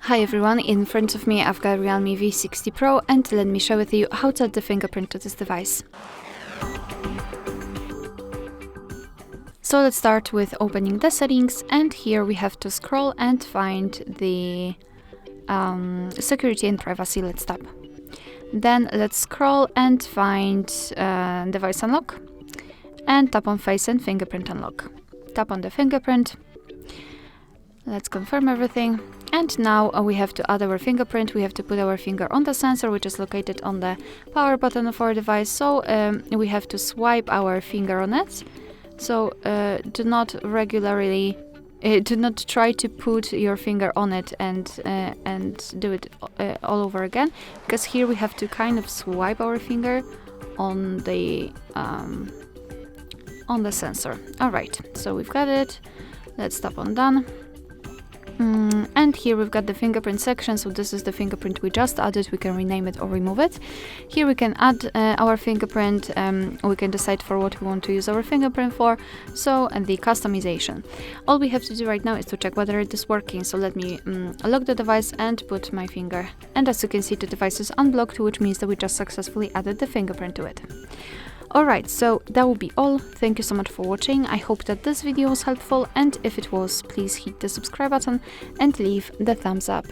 Hi everyone, in front of me I've got REALME V60 Pro and let me share with you how to add the fingerprint to this device. So let's start with opening the settings, and here we have to scroll and find the security and privacy. Let's tap. Then let's scroll and find device unlock and tap on face and fingerprint unlock. Tap on the fingerprint. Let's confirm everything. And now we have to add our fingerprint. We have to put our finger on the sensor, which is located on the power button of our device. So we have to swipe our finger on it. So do not try to put your finger on it and do it all over again, because here we have to kind of swipe our finger on the sensor. All right, so we've got it. Let's tap on done. And here we've got the fingerprint section. So this is the fingerprint we just added. We can rename it or remove it. Here we can add our fingerprint. We can decide for what we want to use our fingerprint for. So, and the customization. All we have to do right now is to check whether it is working. So let me lock the device and put my finger. And as you can see, the device is unblocked, which means that we just successfully added the fingerprint to it. Alright, so that will be all. Thank you so much for watching. I hope that this video was helpful, and if it was, please hit the subscribe button and leave the thumbs up.